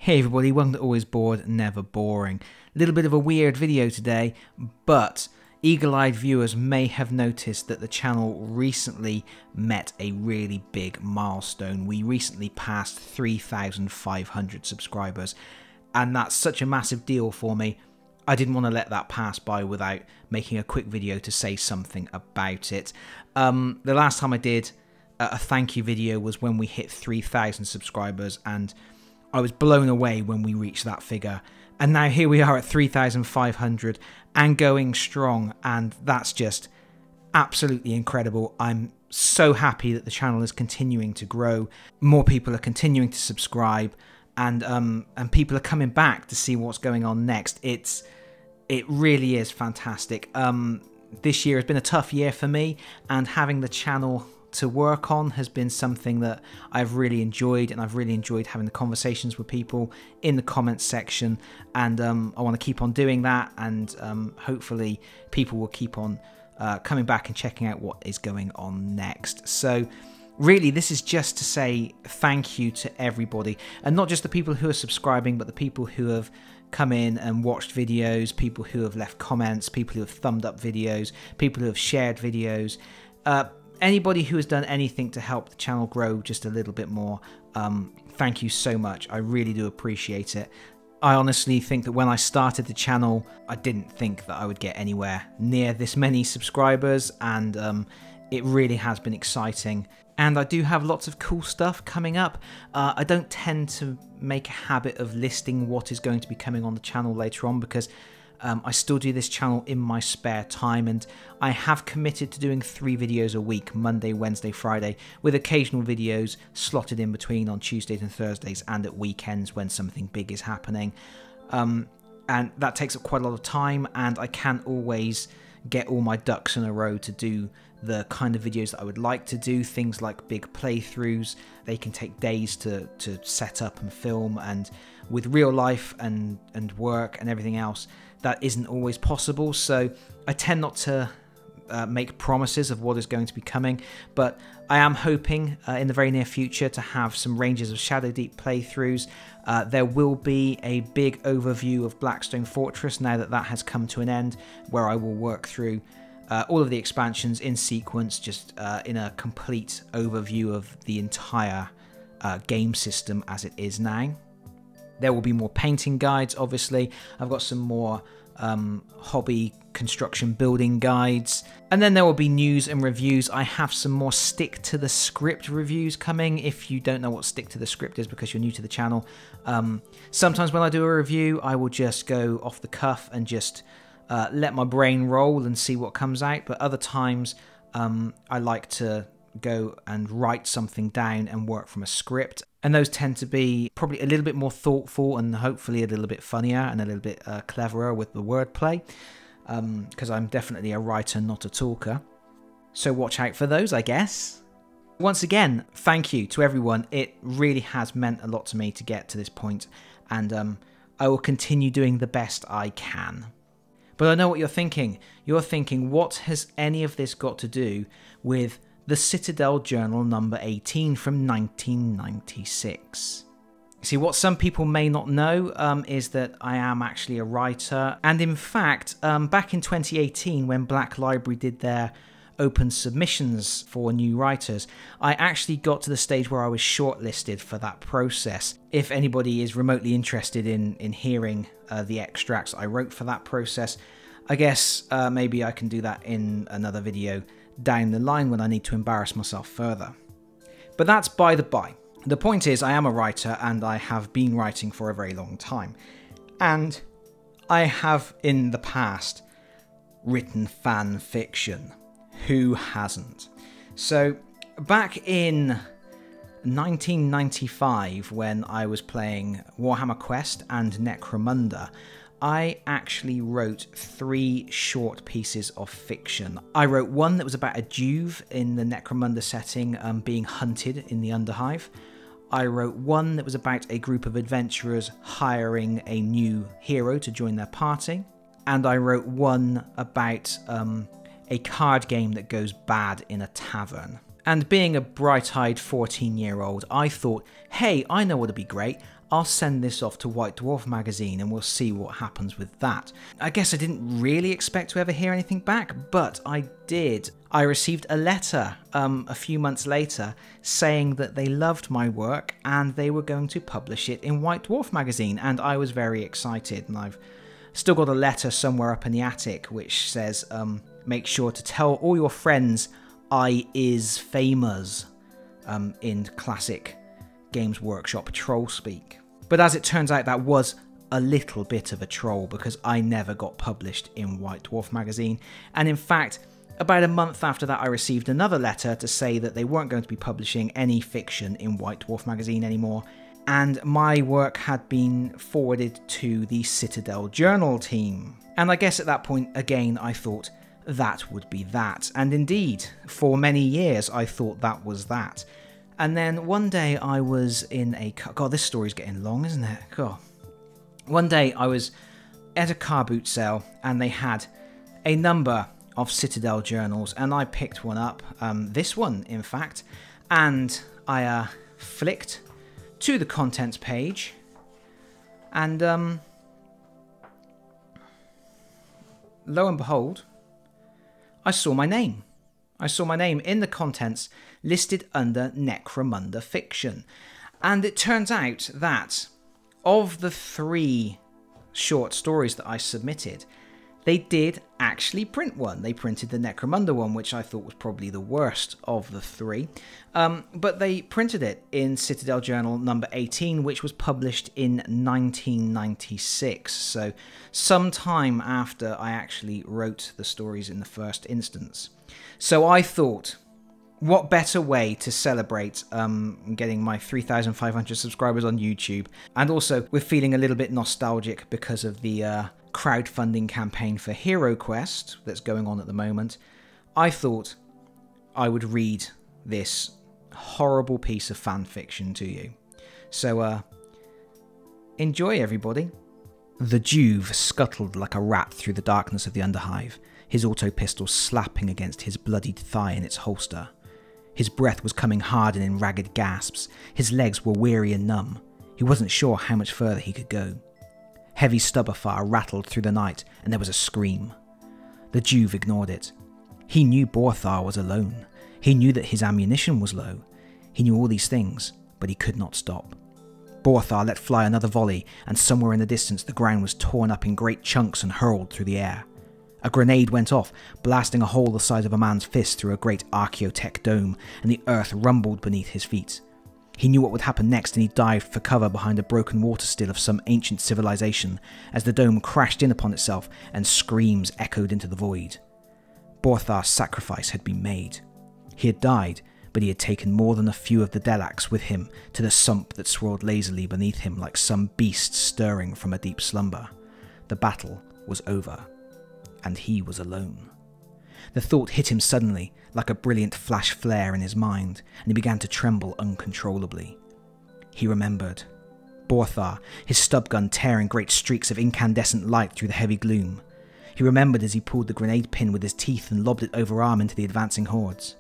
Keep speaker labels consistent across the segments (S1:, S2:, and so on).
S1: Hey everybody, welcome to Always Bored, Never Boring. A little bit of a weird video today, but eagle-eyed viewers may have noticed that the channel recently met a really big milestone. We recently passed 3,500 subscribers, and that's such a massive deal for me. I didn't want to let that pass by without making a quick video to say something about it. The last time I did a thank you video was when we hit 3,000 subscribers, and I was blown away when we reached that figure. And now here we are at 3,500 and going strong, and that's just absolutely incredible. I'm so happy that the channel is continuing to grow. More people are continuing to subscribe, and people are coming back to see what's going on next. It really is fantastic. This year has been a tough year for me, and having the channel to work on has been something that I've really enjoyed, and I've really enjoyed having the conversations with people in the comments section, and I want to keep on doing that, and hopefully people will keep on coming back and checking out what is going on next. So really, this is just to say thank you to everybody, and not just the people who are subscribing, but the people who have come in and watched videos, people who have left comments, people who have thumbed up videos, people who have shared videos, anybody who has done anything to help the channel grow just a little bit more. Thank you so much. I really do appreciate it. I honestly think that when I started the channel, I didn't think that I would get anywhere near this many subscribers, and it really has been exciting. And I do have lots of cool stuff coming up. I don't tend to make a habit of listing what is going to be coming on the channel later on, because I still do this channel in my spare time, and I have committed to doing 3 videos a week, Monday, Wednesday, Friday, with occasional videos slotted in between on Tuesdays and Thursdays and at weekends when something big is happening. And that takes up quite a lot of time, and I can't always get all my ducks in a row to do the kind of videos that I would like to do. Things like big playthroughs, they can take days to set up and film, and with real life and work and everything else, that isn't always possible. So I tend not to make promises of what is going to be coming, but I am hoping in the very near future to have some Rangers of Shadow Deep playthroughs. There will be a big overview of Blackstone Fortress now that that has come to an end, where I will work through all of the expansions in sequence, just in a complete overview of the entire game system as it is now. There will be more painting guides, obviously. I've got some more hobby construction building guides. And then there will be news and reviews. I have some more stick to the script reviews coming. If you don't know what stick to the script is because you're new to the channel, sometimes when I do a review, I will just go off the cuff and just let my brain roll and see what comes out. But other times, I like to go and write something down and work from a script, and those tend to be probably a little bit more thoughtful and hopefully a little bit funnier and a little bit cleverer with the wordplay, because I'm definitely a writer, not a talker. So watch out for those, I guess. Once again, thank you to everyone. It really has meant a lot to me to get to this point, and I will continue doing the best I can. But I know what you're thinking. You're thinking, what has any of this got to do with the Citadel Journal number 18 from 1996? See, what some people may not know is that I am actually a writer, and in fact, back in 2018 when Black Library did their open submissions for new writers, I actually got to the stage where I was shortlisted for that process. If anybody is remotely interested in hearing the extracts I wrote for that process, I guess maybe I can do that in another video down the line when I need to embarrass myself further. But that's by the by. The point is, I am a writer, and I have been writing for a very long time. And I have in the past written fan fiction. Who hasn't? So back in 1995, when I was playing Warhammer Quest and Necromunda, I actually wrote 3 short pieces of fiction. I wrote one that was about a Juve in the Necromunda setting being hunted in the Underhive. I wrote one that was about a group of adventurers hiring a new hero to join their party. And I wrote one about a card game that goes bad in a tavern. And being a bright-eyed 14-year-old, I thought, hey, I know what would be great. I'll send this off to White Dwarf magazine and we'll see what happens with that. I guess I didn't really expect to ever hear anything back, but I did. I received a letter a few months later saying that they loved my work and they were going to publish it in White Dwarf magazine, and I was very excited. And I've still got a letter somewhere up in the attic which says, make sure to tell all your friends I is famous, in classic Games Workshop troll speak. But as it turns out, that was a little bit of a troll, because I never got published in White Dwarf magazine. And in fact, about a month after that, I received another letter to say that they weren't going to be publishing any fiction in White Dwarf magazine anymore, and my work had been forwarded to the Citadel Journal team. And I guess at that point, again, I thought that would be that. And indeed, for many years, I thought that was that. And then one day I was in a... God, this story's getting long, isn't it? God. One day I was at a car boot sale and they had a number of Citadel journals, and I picked one up, this one in fact, and I flicked to the contents page, and lo and behold, I saw my name. I saw my name in the contents listed under Necromunda fiction. And it turns out that of the 3 short stories that I submitted, they did actually print one. They printed the Necromunda one, which I thought was probably the worst of the 3. But they printed it in Citadel Journal number 18, which was published in 1996. So sometime after I actually wrote the stories in the first instance. So I thought, what better way to celebrate getting my 3,500 subscribers on YouTube, and also with feeling a little bit nostalgic because of the crowdfunding campaign for Hero Quest that's going on at the moment. I thought I would read this horrible piece of fan fiction to you. So enjoy, everybody. The Juve scuttled like a rat through the darkness of the underhive, his auto pistol slapping against his bloodied thigh in its holster. His breath was coming hard and in ragged gasps. His legs were weary and numb. He wasn't sure how much further he could go. Heavy stubber fire rattled through the night, and there was a scream. The Juve ignored it. He knew Borthar was alone. He knew that his ammunition was low. He knew all these things, but he could not stop. Borthar let fly another volley, and somewhere in the distance the ground was torn up in great chunks and hurled through the air. A grenade went off, blasting a hole the size of a man's fist through a great archaeotech dome, and the earth rumbled beneath his feet. He knew what would happen next, and he dived for cover behind a broken water still of some ancient civilization as the dome crashed in upon itself and screams echoed into the void. Borthar's sacrifice had been made. He had died, but he had taken more than a few of the Delacs with him to the sump that swirled lazily beneath him like some beast stirring from a deep slumber. The battle was over, and he was alone. The thought hit him suddenly, like a brilliant flash flare in his mind, and he began to tremble uncontrollably. He remembered. Borthar, his stub gun tearing great streaks of incandescent light through the heavy gloom. He remembered as he pulled the grenade pin with his teeth and lobbed it overarm into the advancing hordes.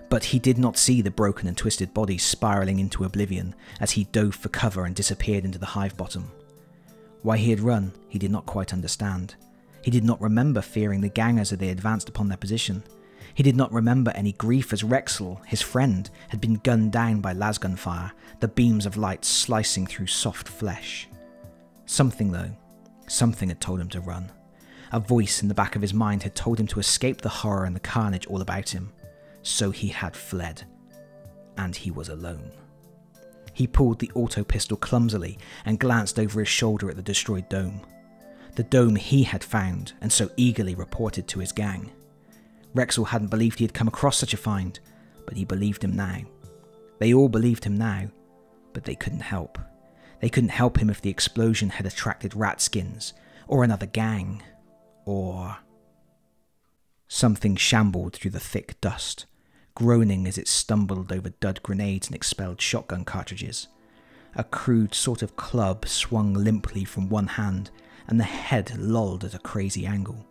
S1: But he did not see the broken and twisted bodies spiralling into oblivion as he dove for cover and disappeared into the hive bottom. Why he had run, he did not quite understand. He did not remember fearing the gangers as they advanced upon their position. He did not remember any grief as Rexel, his friend, had been gunned down by lasgun fire, the beams of light slicing through soft flesh. Something, though, something had told him to run. A voice in the back of his mind had told him to escape the horror and the carnage all about him. So he had fled. And he was alone. He pulled the auto pistol clumsily and glanced over his shoulder at the destroyed dome. The dome he had found and so eagerly reported to his gang. Rexel hadn't believed he had come across such a find, but he believed him now. They all believed him now, but they couldn't help. They couldn't help him if the explosion had attracted ratskins, or another gang, or... Something shambled through the thick dust, groaning as it stumbled over dud grenades and expelled shotgun cartridges. A crude sort of club swung limply from one hand, and the head lolled at a crazy angle.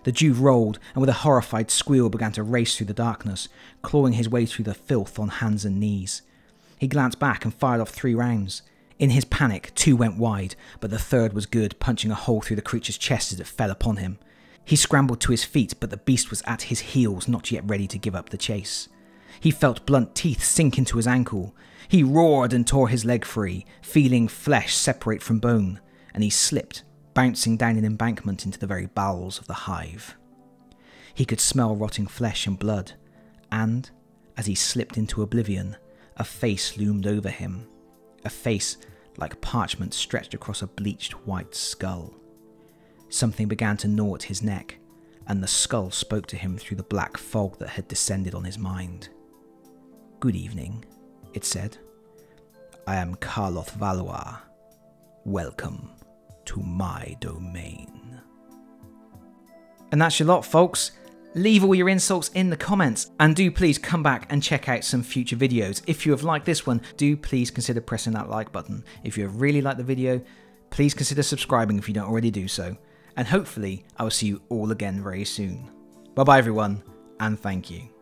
S1: The Jew rolled, and with a horrified squeal began to race through the darkness, clawing his way through the filth on hands and knees. He glanced back and fired off 3 rounds. In his panic, 2 went wide, but the third was good, punching a hole through the creature's chest as it fell upon him. He scrambled to his feet, but the beast was at his heels, not yet ready to give up the chase. He felt blunt teeth sink into his ankle. He roared and tore his leg free, feeling flesh separate from bone, and he slipped, bouncing down an embankment into the very bowels of the hive. He could smell rotting flesh and blood, and, as he slipped into oblivion, a face loomed over him. A face like parchment stretched across a bleached white skull. Something began to gnaw at his neck, and the skull spoke to him through the black fog that had descended on his mind. "Good evening," it said. "I am Karloth Valois. Welcome to my domain." And that's your lot, folks. Leave all your insults in the comments, and do please come back and check out some future videos. If you have liked this one, do please consider pressing that like button. If you have really liked the video, please consider subscribing if you don't already do so. And hopefully I will see you all again very soon. Bye bye everyone, and thank you.